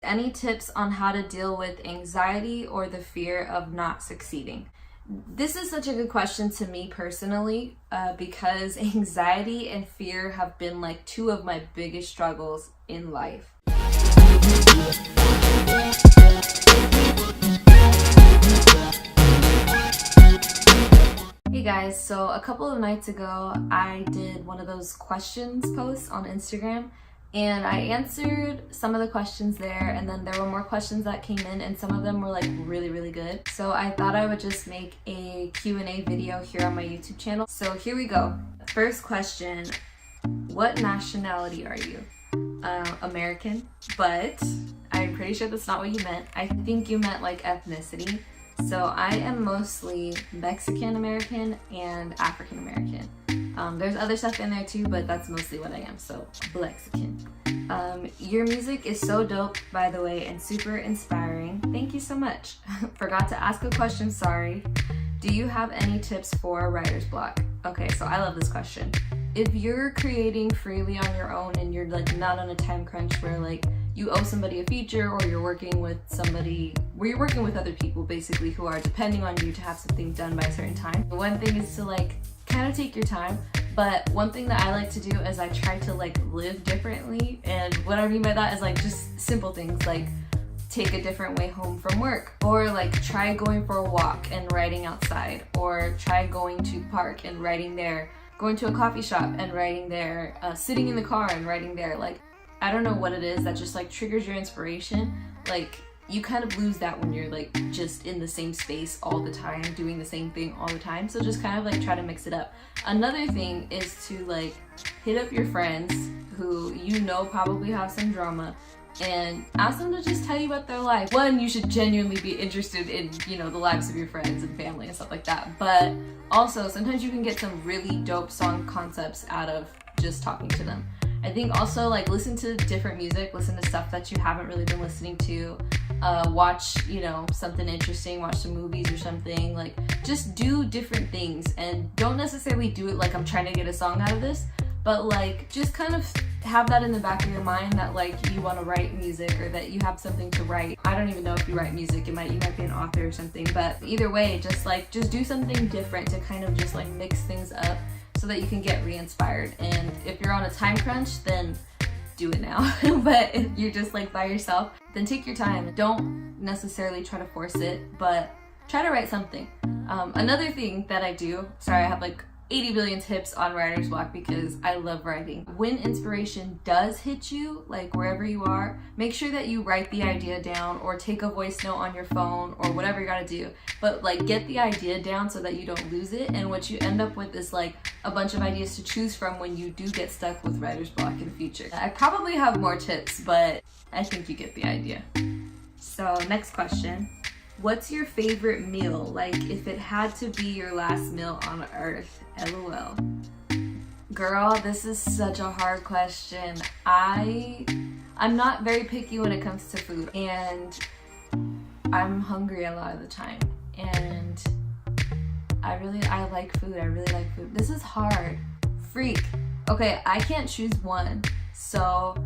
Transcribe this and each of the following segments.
Any tips on how to deal with anxiety or the fear of not succeeding? This is such a good question to me personally, because anxiety and fear have been like two of my biggest struggles in life. Hey guys, so a couple of nights ago I did one of those questions posts on Instagram, and I answered some of the questions there, and then there were more questions that came in, and some of them were like really good. So I thought I would just make a Q&A video here on my YouTube channel. So here we go. First question, what nationality are you? American, but I'm pretty sure that's not what you meant. I think you meant like ethnicity. So I am mostly Mexican American and African American. There's other stuff in there too, but that's mostly what I am, so Blexican. Your music is so dope, by the way, and super inspiring. Thank you so much. Forgot to ask a question, sorry. Do you have any tips for writer's block? Okay, so I love this question. If you're creating freely on your own and you're like not on a time crunch where like you owe somebody a feature, or you're working with somebody where you're working with other people basically who are depending on you to have something done by a certain time. One thing is to like kind of take your time, but one thing that I like to do is I try to like live differently, and what I mean by that is like just simple things like take a different way home from work, or like try going for a walk and writing outside, or try going to the park and writing there, going to a coffee shop and writing there, sitting in the car and writing there. Like, I don't know what it is that just like triggers your inspiration. Like, you kind of lose that when you're like just in the same space all the time, doing the same thing all the time. So just kind of like try to mix it up. Another thing is to like hit up your friends who you know probably have some drama, and ask them to just tell you about their life. One, you should genuinely be interested in, you know, the lives of your friends and family and stuff like that. But also, sometimes you can get some really dope song concepts out of just talking to them. I think also like listen to different music, listen to stuff that you haven't really been listening to, watch, you know, something interesting, watch some movies or something. Like, just do different things, and don't necessarily do it like I'm trying to get a song out of this, but like just kind of have that in the back of your mind that like you want to write music, or that you have something to write. I don't even know if you write music, you might be an author or something, but either way, just do something different to kind of just like mix things up so that you can get re-inspired. And if you're on a time crunch, then do it now. But if you're just like by yourself, then take your time. Don't necessarily try to force it, but try to write something. Another thing that I do, sorry, I have like 80 billion tips on writer's block because I love writing. When inspiration does hit you, like wherever you are, make sure that you write the idea down, or take a voice note on your phone, or whatever you gotta do. But like get the idea down so that you don't lose it, and what you end up with is like a bunch of ideas to choose from when you do get stuck with writer's block in the future. I probably have more tips, but I think you get the idea. So next question. What's your favorite meal? Like if it had to be your last meal on earth, LOL. Girl, this is such a hard question. I'm not very picky when it comes to food, and I'm hungry a lot of the time, and I like food. I really like food. This is hard. Freak. Okay, I can't choose one. So,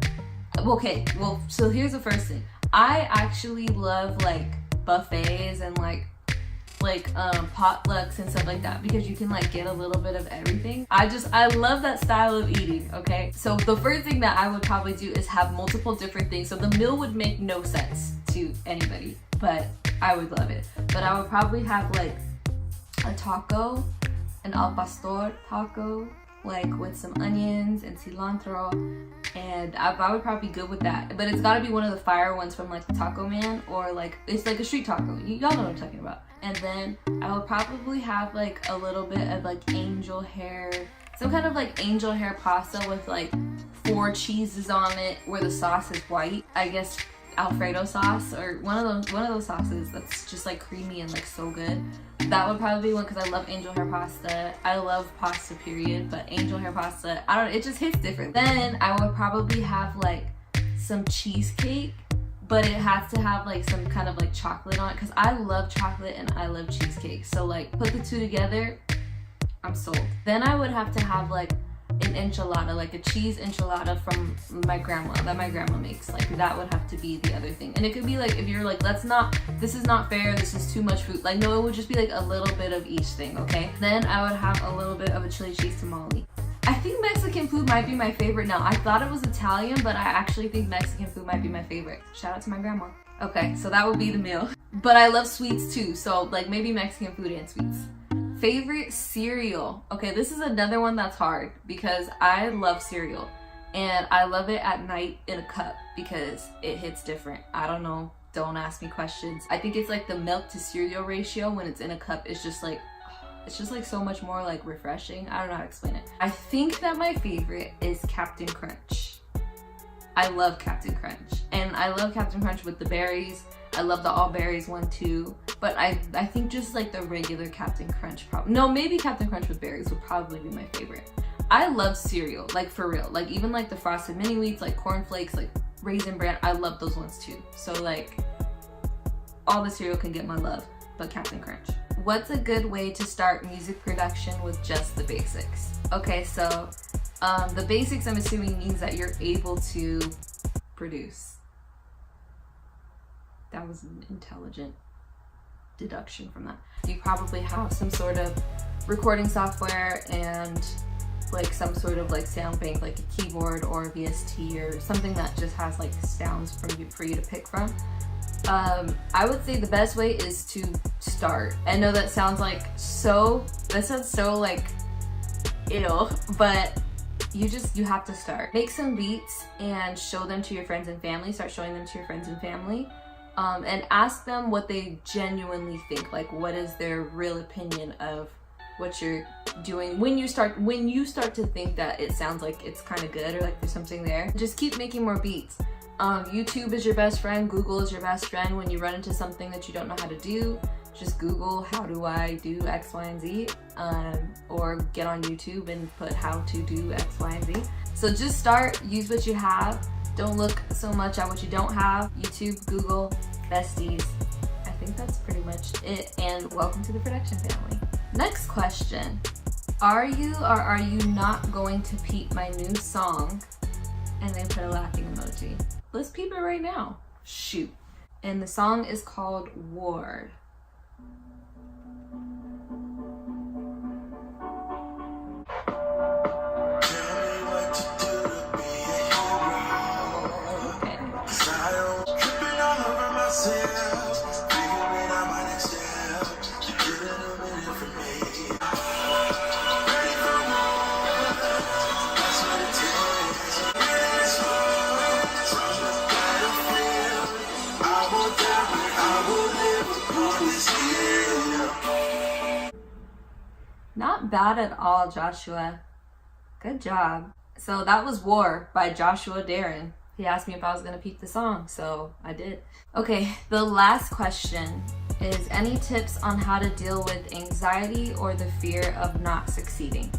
okay, well, so here's the first thing. I actually love like buffets and like potlucks and stuff like that, because you can like get a little bit of everything. I love that style of eating. Okay, so the first thing that I would probably do is have multiple different things. So the meal would make no sense to anybody, but I would love it. But I would probably have like a taco, an al pastor taco, like with some onions and cilantro, and I would probably be good with that. But it's gotta be one of the fire ones from like the Taco Man, or like it's like a street taco. Y'all know what I'm talking about. And then I would probably have like a little bit of like angel hair, some kind of like angel hair pasta with like 4 cheeses on it, where the sauce is white. I guess Alfredo sauce, or one of those sauces that's just like creamy and like so good. That would probably be one, because I love angel hair pasta. I love pasta period, but angel hair pasta, I don't know, it just hits different. Then I would probably have like some cheesecake, but it has to have like some kind of like chocolate on it, because I love chocolate and I love cheesecake. So like put the two together, I'm sold. Then I would have to have like an enchilada, like a cheese enchilada from my grandma makes. Like that would have to be the other thing. And it could be like, if you're like, this is not fair, this is too much food. Like no, it would just be like a little bit of each thing, okay? Then I would have a little bit of a chili cheese tamale. I think Mexican food might be my favorite now. I thought it was Italian, but I actually think Mexican food might be my favorite. Shout out to my grandma. Okay, so that would be the meal. But I love sweets too, so like maybe Mexican food and sweets. Favorite cereal. Okay, this is another one that's hard because I love cereal and I love it at night in a cup because it hits different. I don't know, don't ask me questions. I think it's like the milk to cereal ratio when it's in a cup is just like, it's just like so much more like refreshing. I don't know how to explain it. I think that my favorite is Captain Crunch. I love Captain Crunch, and I love Captain Crunch with the berries. I love the all berries one too, but I think just like the regular Captain Crunch maybe Captain Crunch with berries would probably be my favorite. I love cereal, like for real. Like even like the Frosted Mini Wheats, like Corn Flakes, like Raisin Bran, I love those ones too. So like all the cereal can get my love, but Captain Crunch. What's a good way to start music production with just the basics? Okay, so the basics I'm assuming means that you're able to produce. That was an intelligent deduction from that. You probably have some sort of recording software and like some sort of like sound bank, like a keyboard or a VST or something that just has like sounds for you to pick from. I would say the best way is to start. I know that sounds so like ill, but you have to start. Make some beats and show them to your friends and family. Start showing them to your friends and family. And ask them what they genuinely think. Like what is their real opinion of what you're doing when you start to think that it sounds like it's kind of good or like there's something there. Just keep making more beats. YouTube is your best friend. Google is your best friend. When you run into something that you don't know how to do, just Google how do I do X, Y, and Z, or get on YouTube and put how to do X, Y, and Z. So just start, use what you have. Don't look so much at what you don't have. YouTube, Google, besties. I think that's pretty much it. And welcome to the production family. Next question. Are you or are you not going to peep my new song? And they put a laughing emoji. Let's peep it right now. Shoot. And the song is called War. Not bad at all, Joshua. Good job. So that was War by Joshua Dairen. He asked me if I was gonna peep the song, so I did. Okay, the last question is any tips on how to deal with anxiety or the fear of not succeeding?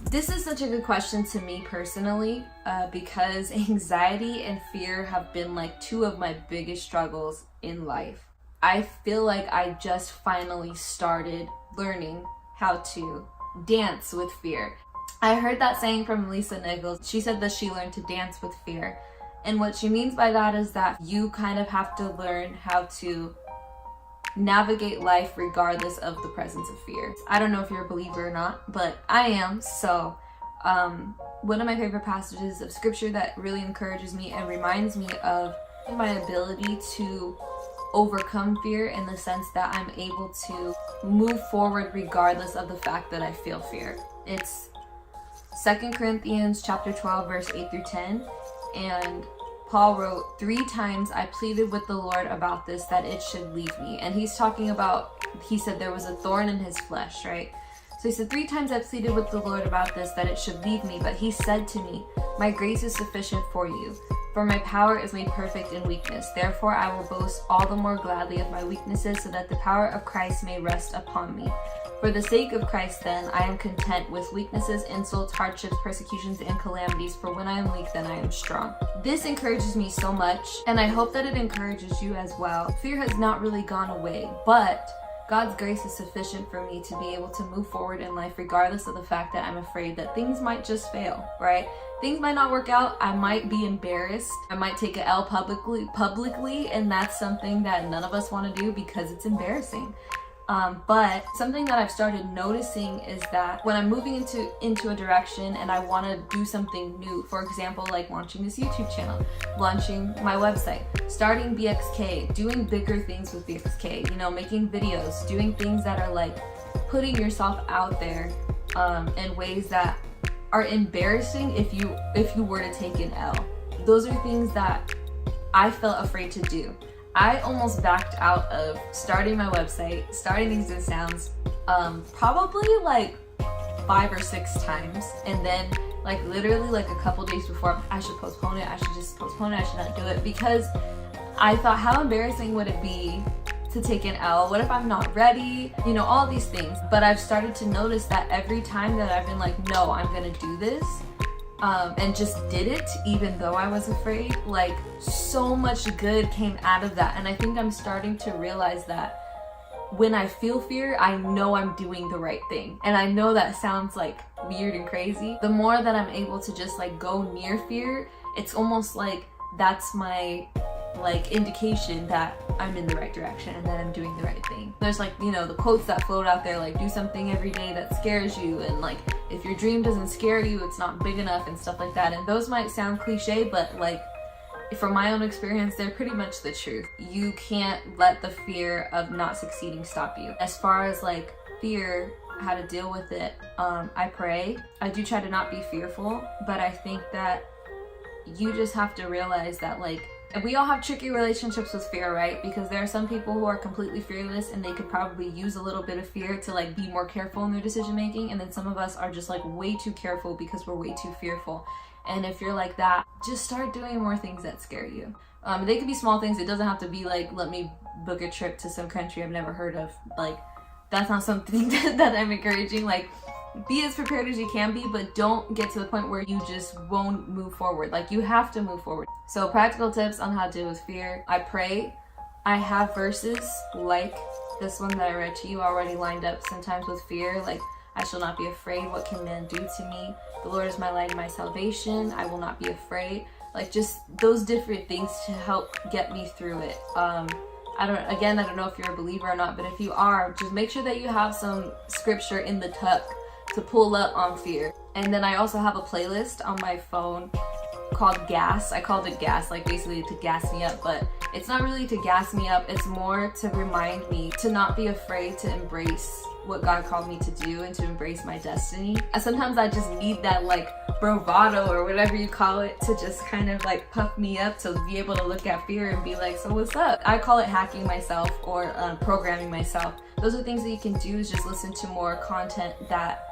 This is such a good question to me personally, because anxiety and fear have been like two of my biggest struggles in life. I feel like I just finally started learning how to dance with fear. I heard that saying from Lisa Nichols. She said that she learned to dance with fear. And what she means by that is that you kind of have to learn how to navigate life regardless of the presence of fear. I don't know if you're a believer or not, but I am. So one of my favorite passages of scripture that really encourages me and reminds me of my ability to overcome fear in the sense that I'm able to move forward regardless of the fact that I feel fear. It's 2 Corinthians chapter 12 verse 8 through 10, and Paul wrote, 3 times I pleaded with the Lord about this, that it should leave me. And he's talking about, he said there was a thorn in his flesh, right? So he said, 3 times I pleaded with the Lord about this, that it should leave me. But he said to me, my grace is sufficient for you, for my power is made perfect in weakness. Therefore I will boast all the more gladly of my weaknesses, so that the power of Christ may rest upon me. For the sake of Christ, then, I am content with weaknesses, insults, hardships, persecutions, and calamities, for when I am weak, then I am strong. This encourages me so much, and I hope that it encourages you as well. Fear has not really gone away, but God's grace is sufficient for me to be able to move forward in life regardless of the fact that I'm afraid that things might just fail, right? Things might not work out. I might be embarrassed. I might take an L publicly, and that's something that none of us want to do because it's embarrassing. But something that I've started noticing is that when I'm moving into a direction and I want to do something new, for example, like launching this YouTube channel, launching my website, starting BXK, doing bigger things with BXK, you know, making videos, doing things that are like putting yourself out there in ways that are embarrassing if you were to take an L. Those are things that I felt afraid to do. I almost backed out of starting my website, starting these This Sounds, probably like 5 or 6 times. And then like literally like a couple days before, I should postpone it, I should just postpone it, I should not do it, because I thought, how embarrassing would it be to take an L? What if I'm not ready? You know, all these things. But I've started to notice that every time that I've been like, no, I'm gonna do this, and just did it even though I was afraid, like so much good came out of that. And I think I'm starting to realize that when I feel fear, I know I'm doing the right thing. And I know that sounds like weird and crazy. The more that I'm able to just like go near fear, it's almost like that's my like indication that I'm in the right direction and that I'm doing the right thing. There's like, you know, the quotes that float out there, like do something every day that scares you, and like if your dream doesn't scare you, it's not big enough, and stuff like that. And those might sound cliche, but like from my own experience, they're pretty much the truth. You can't let the fear of not succeeding stop you. As far as like fear, how to deal with it, I pray. I do try to not be fearful, but I think that you just have to realize that like we all have tricky relationships with fear, right? Because there are some people who are completely fearless and they could probably use a little bit of fear to like be more careful in their decision making, and then some of us are just like way too careful because we're way too fearful. And if you're like that, just start doing more things that scare you. They could be small things. It doesn't have to be like, let me book a trip to some country I've never heard of. Like, that's not something that I'm encouraging. Like, be as prepared as you can be, but don't get to the point where you just won't move forward. Like, you have to move forward. So practical tips on how to deal with fear. I pray. I have verses like this one that I read to you already lined up sometimes with fear. Like, I shall not be afraid. What can man do to me? The Lord is my light and my salvation. I will not be afraid. Like, just those different things to help get me through it. I don't know if you're a believer or not, but if you are, just make sure that you have some scripture in the tuck to pull up on fear. And then I also have a playlist on my phone called Gas. I called it Gas, like basically to gas me up, but it's not really to gas me up. It's more to remind me to not be afraid to embrace what God called me to do and to embrace my destiny. Sometimes I just need that like bravado or whatever you call it to just kind of like puff me up to be able to look at fear and be like, so what's up? I call it hacking myself or programming myself. Those are things that you can do, is just listen to more content that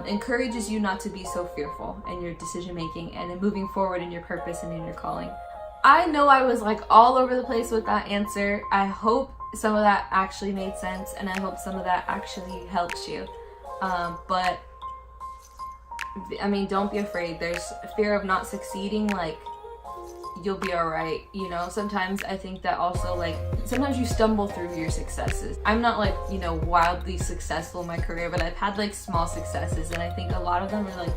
encourages you not to be so fearful in your decision making and in moving forward in your purpose and in your calling. I know I was like all over the place with that answer. I hope some of that actually made sense, and I hope some of that actually helps you. But I mean, don't be afraid. There's fear of not succeeding. Like, you'll be all right. You know, sometimes I think that also, like, sometimes you stumble through your successes. I'm not like, you know, wildly successful in my career, but I've had like small successes, and I think a lot of them are like,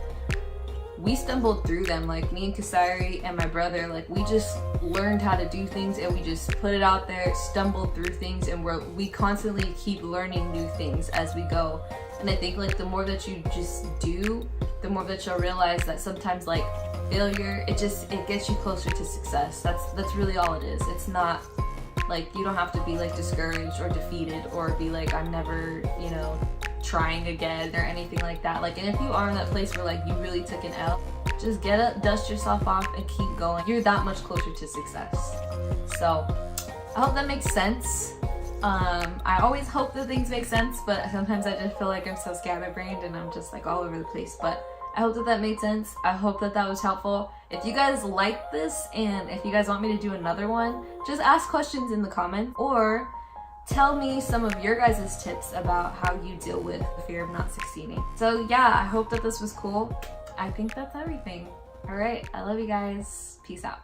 we stumbled through them. Like, me and Kasari and my brother, like, we just learned how to do things and we just put it out there, stumbled through things, and we constantly keep learning new things as we go. And I think like the more that you just do, the more that you'll realize that sometimes like failure, it gets you closer to success. That's really all it is. It's not like, you don't have to be like discouraged or defeated or be like, I'm never, you know, trying again or anything like that. Like, and if you are in that place where like you really took an L, just get up, dust yourself off, and keep going. You're that much closer to success. So I hope that makes sense. I always hope that things make sense, but sometimes I just feel like I'm so scatterbrained and I'm just like all over the place. But I hope that made sense. I hope that was helpful. If you guys like this and if you guys want me to do another one, just ask questions in the comments or tell me some of your guys' tips about how you deal with the fear of not succeeding. So yeah, I hope that this was cool. I think that's everything. All right, I love you guys. Peace out.